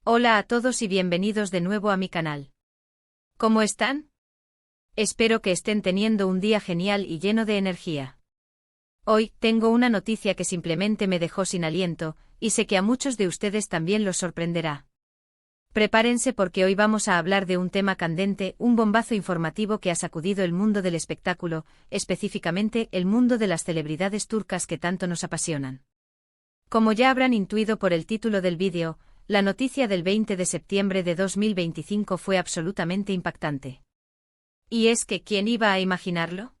Hola a todos y bienvenidos de nuevo a mi canal. ¿Cómo están? Espero que estén teniendo un día genial y lleno de energía. Hoy tengo una noticia que simplemente me dejó sin aliento, y sé que a muchos de ustedes también los sorprenderá. Prepárense porque hoy vamos a hablar de un tema candente, un bombazo informativo que ha sacudido el mundo del espectáculo, específicamente el mundo de las celebridades turcas que tanto nos apasionan. Como ya habrán intuido por el título del vídeo, la noticia del 20 de septiembre de 2025 fue absolutamente impactante. ¿Y es que quién iba a imaginarlo?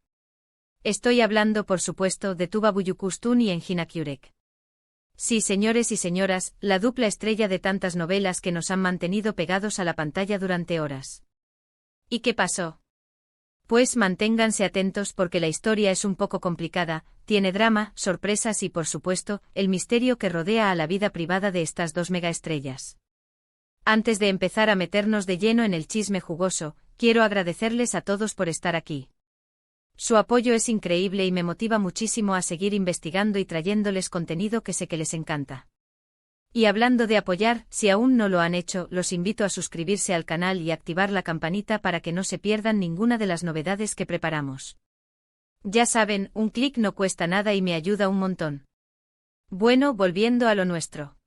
Estoy hablando, por supuesto, de Tuba Büyüküstün y Engin Akyürek. Sí, señores y señoras, la dupla estrella de tantas novelas que nos han mantenido pegados a la pantalla durante horas. ¿Y qué pasó? Pues manténganse atentos porque la historia es un poco complicada, tiene drama, sorpresas y por supuesto, el misterio que rodea a la vida privada de estas dos megaestrellas. Antes de empezar a meternos de lleno en el chisme jugoso, quiero agradecerles a todos por estar aquí. Su apoyo es increíble y me motiva muchísimo a seguir investigando y trayéndoles contenido que sé que les encanta. Y hablando de apoyar, si aún no lo han hecho, los invito a suscribirse al canal y activar la campanita para que no se pierdan ninguna de las novedades que preparamos. Ya saben, un clic no cuesta nada y me ayuda un montón. Bueno, volviendo a lo nuestro.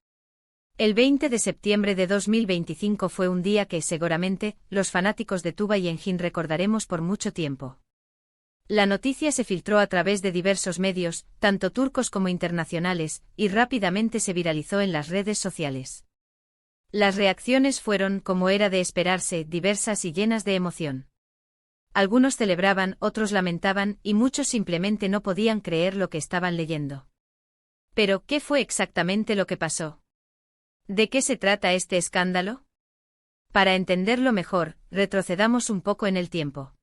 El 20 de septiembre de 2025 fue un día que, seguramente, los fanáticos de Tuba y Engin recordaremos por mucho tiempo. La noticia se filtró a través de diversos medios, tanto turcos como internacionales, y rápidamente se viralizó en las redes sociales. Las reacciones fueron, como era de esperarse, diversas y llenas de emoción. Algunos celebraban, otros lamentaban, y muchos simplemente no podían creer lo que estaban leyendo. Pero, ¿qué fue exactamente lo que pasó? ¿De qué se trata este escándalo? Para entenderlo mejor, retrocedamos un poco en el tiempo.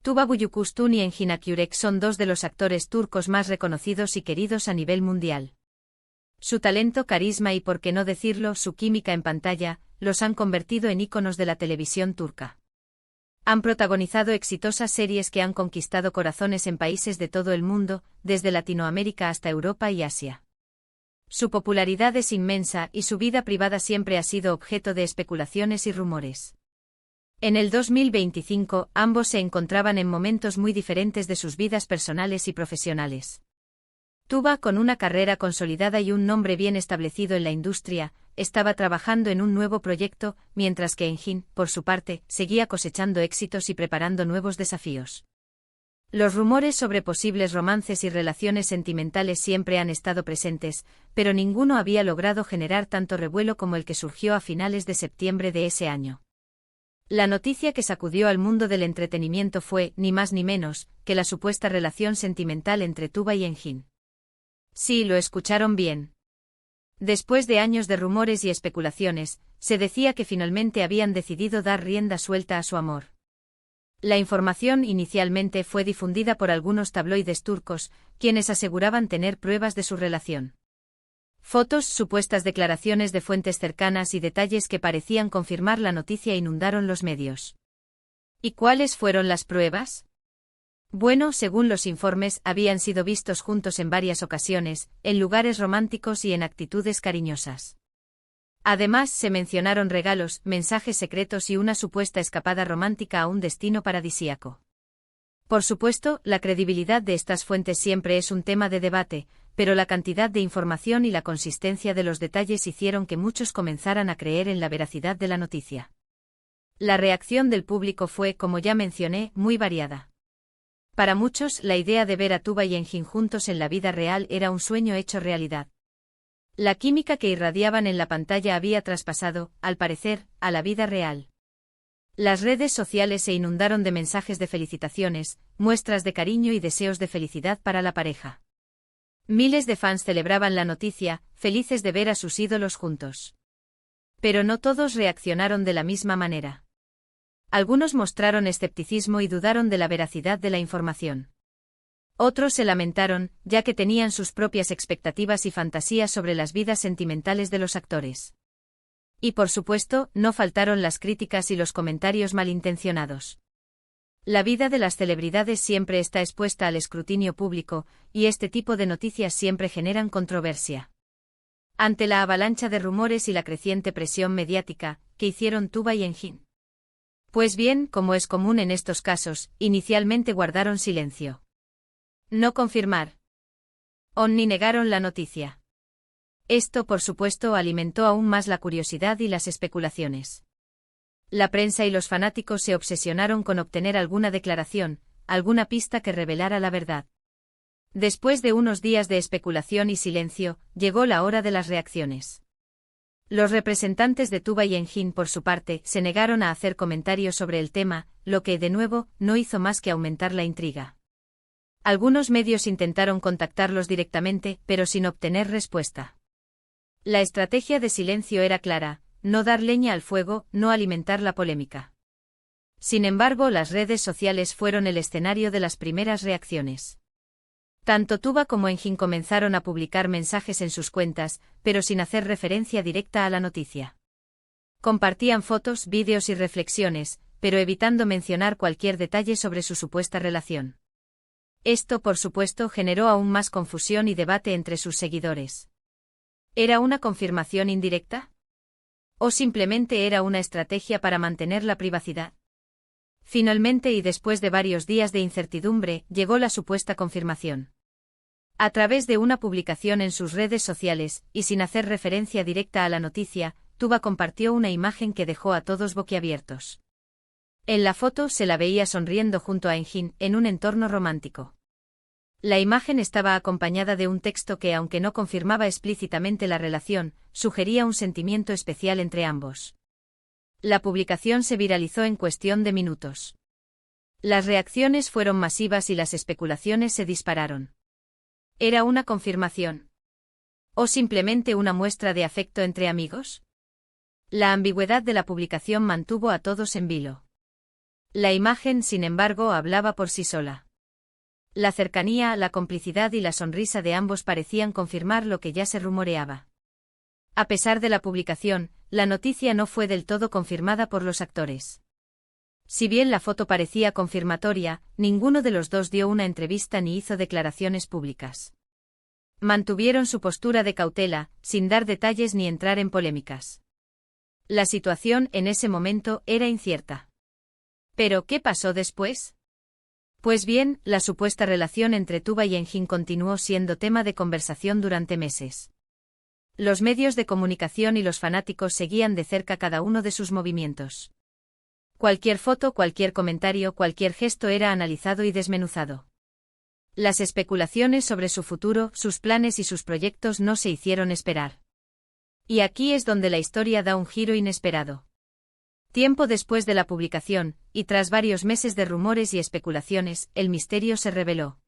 Tuba Büyüküstün y Engin Akyürek son dos de los actores turcos más reconocidos y queridos a nivel mundial. Su talento, carisma y, por qué no decirlo, su química en pantalla, los han convertido en íconos de la televisión turca. Han protagonizado exitosas series que han conquistado corazones en países de todo el mundo, desde Latinoamérica hasta Europa y Asia. Su popularidad es inmensa y su vida privada siempre ha sido objeto de especulaciones y rumores. En el 2025, ambos se encontraban en momentos muy diferentes de sus vidas personales y profesionales. Tuba, con una carrera consolidada y un nombre bien establecido en la industria, estaba trabajando en un nuevo proyecto, mientras que Engin, por su parte, seguía cosechando éxitos y preparando nuevos desafíos. Los rumores sobre posibles romances y relaciones sentimentales siempre han estado presentes, pero ninguno había logrado generar tanto revuelo como el que surgió a finales de septiembre de ese año. La noticia que sacudió al mundo del entretenimiento fue, ni más ni menos, que la supuesta relación sentimental entre Tuba y Engin. Sí, lo escucharon bien. Después de años de rumores y especulaciones, se decía que finalmente habían decidido dar rienda suelta a su amor. La información inicialmente fue difundida por algunos tabloides turcos, quienes aseguraban tener pruebas de su relación. Fotos, supuestas declaraciones de fuentes cercanas y detalles que parecían confirmar la noticia inundaron los medios. ¿Y cuáles fueron las pruebas? Bueno, según los informes, habían sido vistos juntos en varias ocasiones, en lugares románticos y en actitudes cariñosas. Además, se mencionaron regalos, mensajes secretos y una supuesta escapada romántica a un destino paradisíaco. Por supuesto, la credibilidad de estas fuentes siempre es un tema de debate, pero la cantidad de información y la consistencia de los detalles hicieron que muchos comenzaran a creer en la veracidad de la noticia. La reacción del público fue, como ya mencioné, muy variada. Para muchos, la idea de ver a Tuba y Engin juntos en la vida real era un sueño hecho realidad. La química que irradiaban en la pantalla había traspasado, al parecer, a la vida real. Las redes sociales se inundaron de mensajes de felicitaciones, muestras de cariño y deseos de felicidad para la pareja. Miles de fans celebraban la noticia, felices de ver a sus ídolos juntos. Pero no todos reaccionaron de la misma manera. Algunos mostraron escepticismo y dudaron de la veracidad de la información. Otros se lamentaron, ya que tenían sus propias expectativas y fantasías sobre las vidas sentimentales de los actores. Y por supuesto, no faltaron las críticas y los comentarios malintencionados. La vida de las celebridades siempre está expuesta al escrutinio público, y este tipo de noticias siempre generan controversia. ante la avalancha de rumores y la creciente presión mediática, ¿qué hicieron Tuba y Engin? Pues bien, como es común en estos casos, inicialmente guardaron silencio. No confirmar ni negaron la noticia. Esto, por supuesto, alimentó aún más la curiosidad y las especulaciones. La prensa y los fanáticos se obsesionaron con obtener alguna declaración, alguna pista que revelara la verdad. Después de unos días de especulación y silencio, llegó la hora de las reacciones. Los representantes de Tuba y Engin, por su parte, se negaron a hacer comentarios sobre el tema, lo que, de nuevo, no hizo más que aumentar la intriga. Algunos medios intentaron contactarlos directamente, pero sin obtener respuesta. La estrategia de silencio era clara: no dar leña al fuego, no alimentar la polémica. Sin embargo, las redes sociales fueron el escenario de las primeras reacciones. Tanto Tuba como Engin comenzaron a publicar mensajes en sus cuentas, pero sin hacer referencia directa a la noticia. Compartían fotos, vídeos y reflexiones, pero evitando mencionar cualquier detalle sobre su supuesta relación. Esto, por supuesto, generó aún más confusión y debate entre sus seguidores. ¿Era una confirmación indirecta? ¿O simplemente era una estrategia para mantener la privacidad? Finalmente, y después de varios días de incertidumbre, llegó la supuesta confirmación. A través de una publicación en sus redes sociales, y sin hacer referencia directa a la noticia, Tuba compartió una imagen que dejó a todos boquiabiertos. En la foto se la veía sonriendo junto a Engin, en un entorno romántico. La imagen estaba acompañada de un texto que, aunque no confirmaba explícitamente la relación, sugería un sentimiento especial entre ambos. La publicación se viralizó en cuestión de minutos. Las reacciones fueron masivas y las especulaciones se dispararon. ¿Era una confirmación? ¿O simplemente una muestra de afecto entre amigos? La ambigüedad de la publicación mantuvo a todos en vilo. La imagen, sin embargo, hablaba por sí sola. La cercanía, la complicidad y la sonrisa de ambos parecían confirmar lo que ya se rumoreaba. A pesar de la publicación, la noticia no fue del todo confirmada por los actores. Si bien la foto parecía confirmatoria, ninguno de los dos dio una entrevista ni hizo declaraciones públicas. Mantuvieron su postura de cautela, sin dar detalles ni entrar en polémicas. La situación, en ese momento, era incierta. ¿Pero qué pasó después? Pues bien, la supuesta relación entre Tuba y Engin continuó siendo tema de conversación durante meses. Los medios de comunicación y los fanáticos seguían de cerca cada uno de sus movimientos. Cualquier foto, cualquier comentario, cualquier gesto era analizado y desmenuzado. Las especulaciones sobre su futuro, sus planes y sus proyectos no se hicieron esperar. Y aquí es donde la historia da un giro inesperado. Tiempo después de la publicación, y tras varios meses de rumores y especulaciones, el misterio se reveló.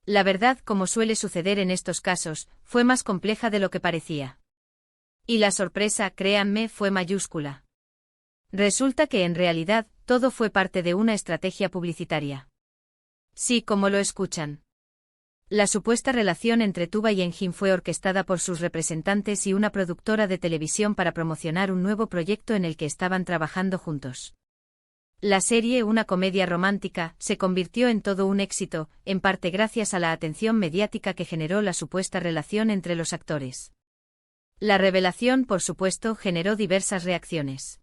La verdad, como suele suceder en estos casos, fue más compleja de lo que parecía. Y la sorpresa, créanme, fue mayúscula. Resulta que en realidad, todo fue parte de una estrategia publicitaria. Sí, como lo escuchan. La supuesta relación entre Tuba y Engin fue orquestada por sus representantes y una productora de televisión para promocionar un nuevo proyecto en el que estaban trabajando juntos. La serie, una comedia romántica, se convirtió en todo un éxito, en parte gracias a la atención mediática que generó la supuesta relación entre los actores. La revelación, por supuesto, generó diversas reacciones.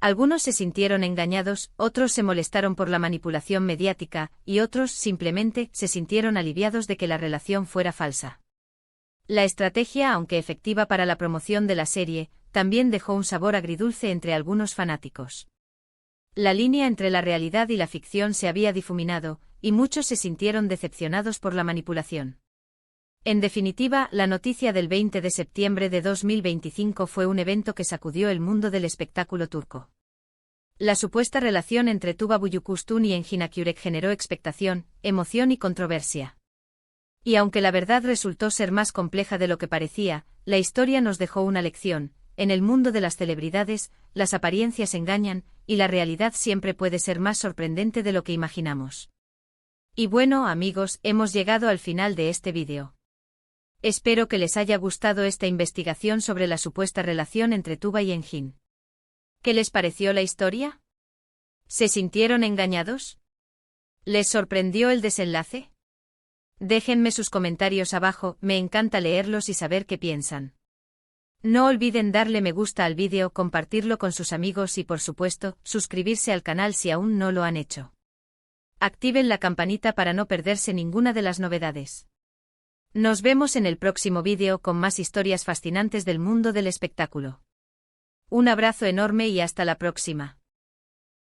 Algunos se sintieron engañados, otros se molestaron por la manipulación mediática, y otros, simplemente, se sintieron aliviados de que la relación fuera falsa. La estrategia, aunque efectiva para la promoción de la serie, también dejó un sabor agridulce entre algunos fanáticos. La línea entre la realidad y la ficción se había difuminado, y muchos se sintieron decepcionados por la manipulación. En definitiva, la noticia del 20 de septiembre de 2025 fue un evento que sacudió el mundo del espectáculo turco. La supuesta relación entre Tuba Büyüküstün y Engin Akyürek generó expectación, emoción y controversia. Y aunque la verdad resultó ser más compleja de lo que parecía, la historia nos dejó una lección: en el mundo de las celebridades, las apariencias engañan, y la realidad siempre puede ser más sorprendente de lo que imaginamos. Y bueno, amigos, hemos llegado al final de este vídeo. Espero que les haya gustado esta investigación sobre la supuesta relación entre Tuba y Engin. ¿Qué les pareció la historia? ¿Se sintieron engañados? ¿Les sorprendió el desenlace? Déjenme sus comentarios abajo, me encanta leerlos y saber qué piensan. No olviden darle me gusta al vídeo, compartirlo con sus amigos y por supuesto, suscribirse al canal si aún no lo han hecho. Activen la campanita para no perderse ninguna de las novedades. Nos vemos en el próximo vídeo con más historias fascinantes del mundo del espectáculo. Un abrazo enorme y hasta la próxima.